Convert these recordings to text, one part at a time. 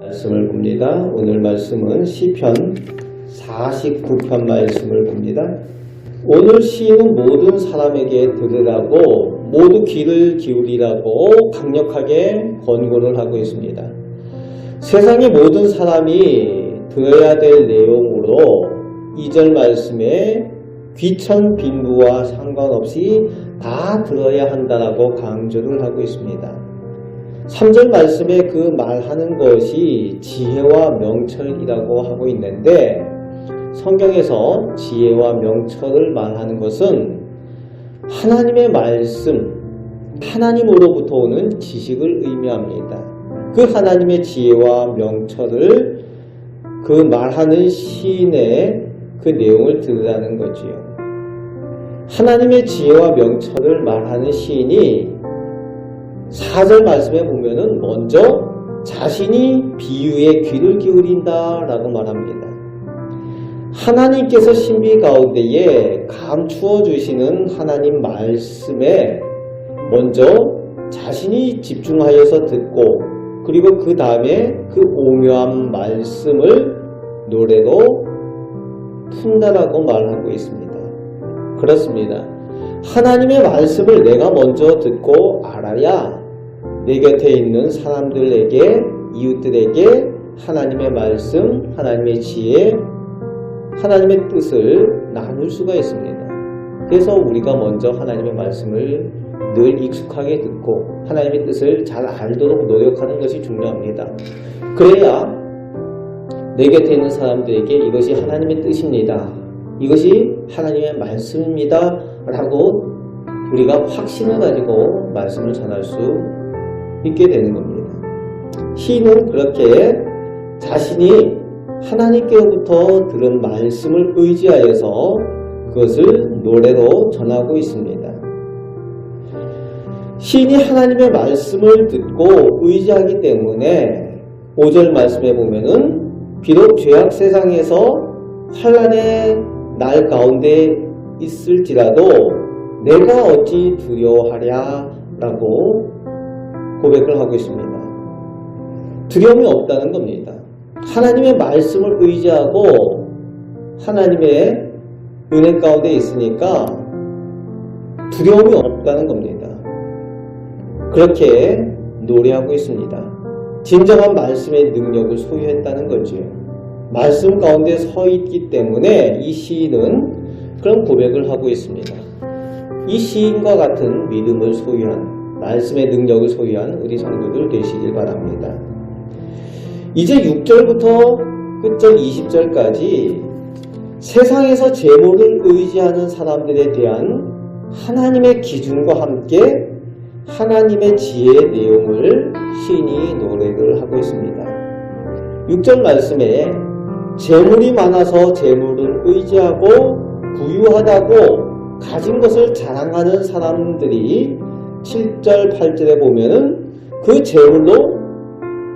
말씀을 봅니다. 오늘 말씀은 시편 49편 말씀을 봅니다. 오늘 시인은 모든 사람에게 들으라고 모두 귀를 기울이라고 강력하게 권고를 하고 있습니다. 세상의 모든 사람이 들어야 될 내용으로 2절 말씀에 귀천 빈부와 상관없이 다 들어야 한다라고 강조를 하고 있습니다. 3절 말씀에 그 말하는 것이 지혜와 명철이라고 하고 있는데, 성경에서 지혜와 명철을 말하는 것은 하나님의 말씀, 하나님으로부터 오는 지식을 의미합니다. 그 하나님의 지혜와 명철을 그 말하는 시인의 그 내용을 들으라는 거지요. 하나님의 지혜와 명철을 말하는 시인이 4절 말씀에 보면은 먼저 자신이 비유에 귀를 기울인다 라고 말합니다. 하나님께서 신비 가운데에 감추어 주시는 하나님 말씀에 먼저 자신이 집중하여서 듣고, 그리고 그 다음에 그 오묘한 말씀을 노래로 푼다라고 말하고 있습니다. 그렇습니다. 하나님의 말씀을 내가 먼저 듣고 알아야 내 곁에 있는 사람들에게, 이웃들에게 하나님의 말씀, 하나님의 지혜, 하나님의 뜻을 나눌 수가 있습니다. 그래서 우리가 먼저 하나님의 말씀을 늘 익숙하게 듣고 하나님의 뜻을 잘 알도록 노력하는 것이 중요합니다. 그래야 내 곁에 있는 사람들에게 이것이 하나님의 뜻입니다, 이것이 하나님의 말씀입니다 라고 우리가 확신을 가지고 말씀을 전할 수 있게 되는 겁니다. 시인은 그렇게 자신이 하나님께로부터 들은 말씀을 의지하여서 그것을 노래로 전하고 있습니다. 시인이 하나님의 말씀을 듣고 의지하기 때문에 5절 말씀에 보면은 비록 죄악 세상에서 환난의 날 가운데 있을지라도 내가 어찌 두려워하랴 라고 고백을 하고 있습니다. 두려움이 없다는 겁니다. 하나님의 말씀을 의지하고 하나님의 은혜 가운데 있으니까 두려움이 없다는 겁니다. 그렇게 노래하고 있습니다. 진정한 말씀의 능력을 소유했다는 거죠. 말씀 가운데 서 있기 때문에 이 시인은 그런 고백을 하고 있습니다. 이 시인과 같은 믿음을 소유한, 말씀의 능력을 소유한 우리 성도들 되시길 바랍니다. 이제 6절부터 끝절 20절까지 세상에서 재물을 의지하는 사람들에 대한 하나님의 기준과 함께 하나님의 지혜의 내용을 시인이 노래를 하고 있습니다. 6절 말씀에 재물이 많아서 재물을 의지하고 부유하다고 가진 것을 자랑하는 사람들이 7절 8절에 보면은 그 재물로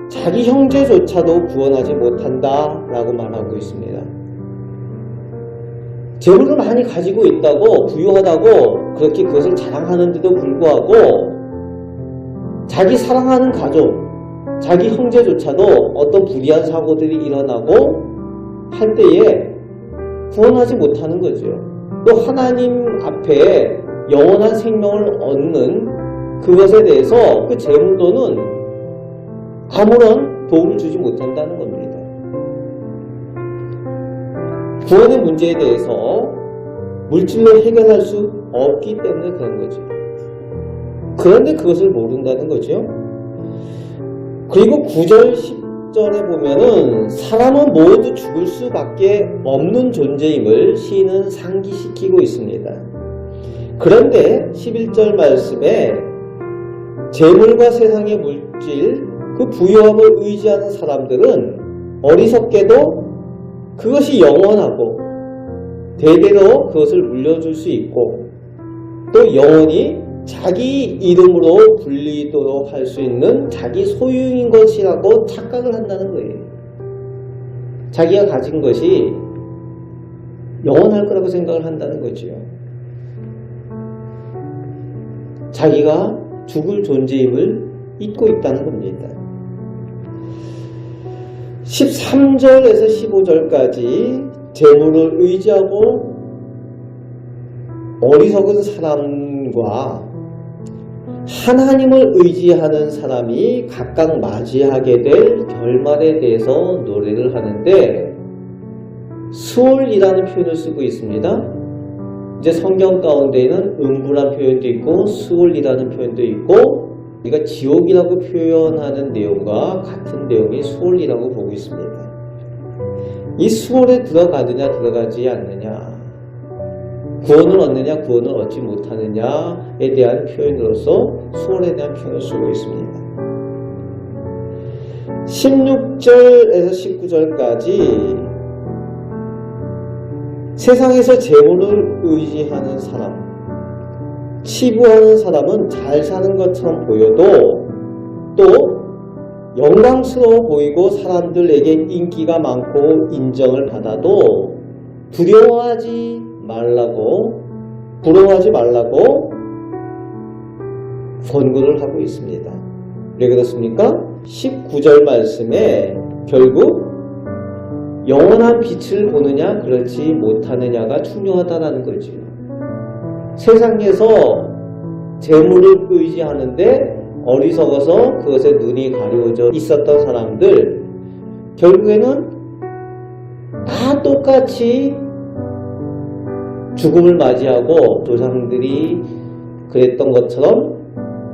자기 형제조차도 구원하지 못한다 라고 말하고 있습니다. 재물을 많이 가지고 있다고, 부유하다고 그렇게 그것을 자랑하는데도 불구하고 자기 사랑하는 가족, 자기 형제조차도 어떤 불의한 사고들이 일어나고 할 때에 구원하지 못하는 거죠. 또 하나님 앞에 영원한 생명을 얻는 그것에 대해서 그 재물로는 아무런 도움을 주지 못한다는 겁니다. 구원의 문제에 대해서 물질로 해결할 수 없기 때문에 그런 거죠. 그런데 그것을 모른다는 거죠. 그리고 9절 10절에 보면은 사람은 모두 죽을 수밖에 없는 존재임을 시인은 상기시키고 있습니다. 그런데 11절 말씀에 재물과 세상의 물질, 그 부유함을 의지하는 사람들은 어리석게도 그것이 영원하고 대대로 그것을 물려줄 수 있고 또 영원히 자기 이름으로 불리도록 할 수 있는 자기 소유인 것이라고 착각을 한다는 거예요. 자기가 가진 것이 영원할 거라고 생각을 한다는 거죠. 자기가 죽을 존재임을 잊고 있다는 겁니다. 13절에서 15절까지 재물을 의지하고 어리석은 사람과 하나님을 의지하는 사람이 각각 맞이하게 될 결말에 대해서 노래를 하는데 수월이라는 표현을 쓰고 있습니다. 이제 성경 가운데에는 음부란 표현도 있고 수월이라는 표현도 있고 우리가 지옥이라고 표현하는 내용과 같은 내용이 수월이라고 보고 있습니다. 이 수월에 들어가느냐 들어가지 않느냐, 구원을 얻느냐 구원을 얻지 못하느냐에 대한 표현으로서 수월에 대한 표현을 쓰고 있습니다. 16절에서 19절까지 세상에서 재물을 의지하는 사람, 치부하는 사람은 잘 사는 것처럼 보여도 또 영광스러워 보이고 사람들에게 인기가 많고 인정을 받아도 두려워하지 말라고, 부러워하지 말라고 권고를 하고 있습니다. 왜 그렇습니까? 19절 말씀에 결국 영원한 빛을 보느냐 그렇지 못하느냐가 중요하다는 거죠. 세상에서 재물을 의지하는데 어리석어서 그것에 눈이 가려져 있었던 사람들, 결국에는 다 똑같이 죽음을 맞이하고 조상들이 그랬던 것처럼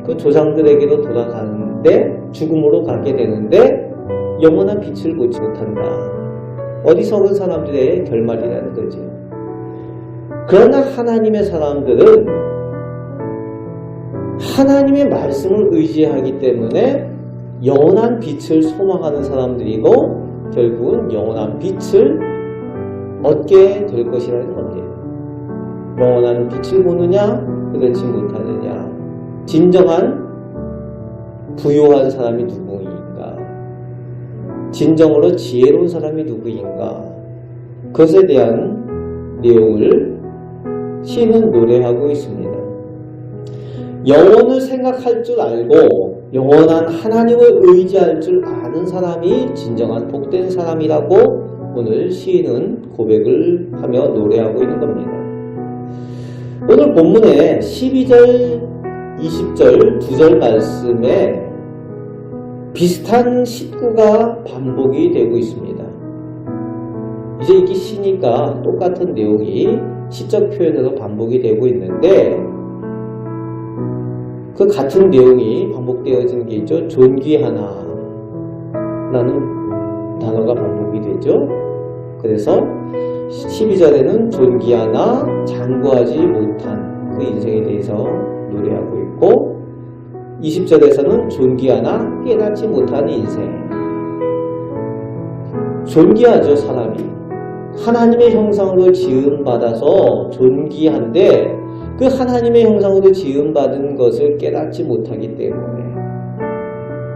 그 조상들에게로 돌아가는데 죽음으로 가게 되는데 영원한 빛을 보지 못한다. 어리석은 사람들의 결말이라는 거죠. 그러나 하나님의 사람들은 하나님의 말씀을 의지하기 때문에 영원한 빛을 소망하는 사람들이고 결국은 영원한 빛을 얻게 될 것이라는 겁니다. 영원한 빛을 보느냐 그렇지 못하느냐, 진정한 부유한 사람이 누구인가, 진정으로 지혜로운 사람이 누구인가, 그것에 대한 내용을 시인은 노래하고 있습니다. 영혼을 생각할 줄 알고 영원한 하나님을 의지할 줄 아는 사람이 진정한 복된 사람이라고 오늘 시인은 고백을 하며 노래하고 있는 겁니다. 오늘 본문에 12절, 20절 두 절 말씀에 비슷한 시구가 반복이 되고 있습니다. 이제 이게 시니까 똑같은 내용이 시적 표현으로 반복이 되고 있는데 그 같은 내용이 반복되어지는 게 있죠. 존귀하나 라는 단어가 반복이 되죠. 그래서 12절에는 존귀하나 장구하지 못한 그 인생에 대해서 노래하고 있고 20절에서는 존귀하나 깨닫지 못한 인생. 존귀하죠. 사람이 하나님의 형상으로 지음받아서 존귀한데 그 하나님의 형상으로 지음받은 것을 깨닫지 못하기 때문에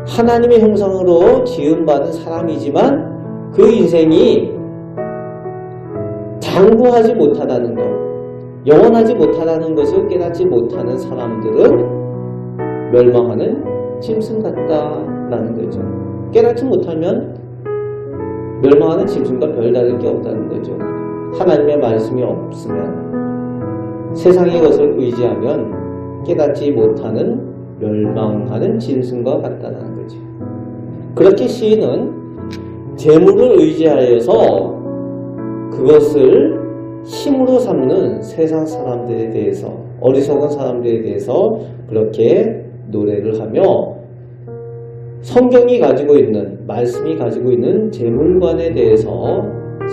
하나님의 형상으로 지음받은 사람이지만 그 인생이 장구하지 못하다는 것, 영원하지 못하다는 것을 깨닫지 못하는 사람들은 멸망하는 짐승 같다라는 거죠. 깨닫지 못하면 멸망하는 짐승과 별다를 게 없다는 거죠. 하나님의 말씀이 없으면 세상의 것을 의지하면 깨닫지 못하는 멸망하는 짐승과 같다는 거죠. 그렇게 시인은 재물을 의지하여서 그것을 힘으로 삼는 세상 사람들에 대해서, 어리석은 사람들에 대해서 그렇게 노래를 하며 성경이 가지고 있는, 말씀이 가지고 있는 재물관에 대해서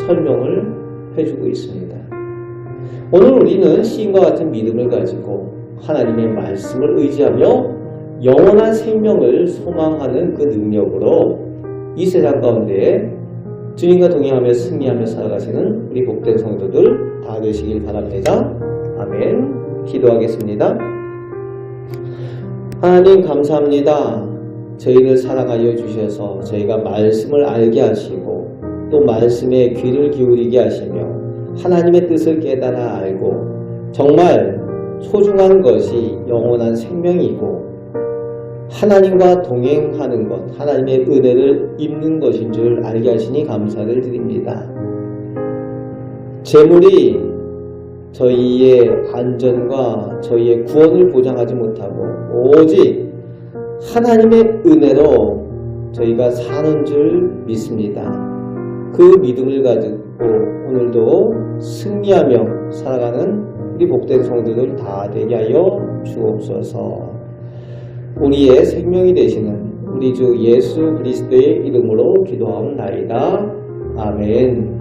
설명을 해주고 있습니다. 오늘 우리는 시인과 같은 믿음을 가지고 하나님의 말씀을 의지하며 영원한 생명을 소망하는 그 능력으로 이 세상 가운데 주님과 동행하며 승리하며 살아가시는 우리 복된 성도들 다 되시길 바랍니다. 아멘. 기도하겠습니다. 하나님 감사합니다. 저희를 사랑하여 주셔서 저희가 말씀을 알게 하시고 또 말씀에 귀를 기울이게 하시며 하나님의 뜻을 깨달아 알고 정말 소중한 것이 영원한 생명이고 하나님과 동행하는 것, 하나님의 은혜를 입는 것인 줄 알게 하시니 감사를 드립니다. 재물이 저희의 안전과 저희의 구원을 보장하지 못하고 오직 하나님의 은혜로 저희가 사는 줄 믿습니다. 그 믿음을 가지고 오늘도 승리하며 살아가는 우리 복된 성도들 다 되게 하여 주옵소서. 우리의 생명이 되시는 우리 주 예수 그리스도의 이름으로 기도하옵나이다. 아멘.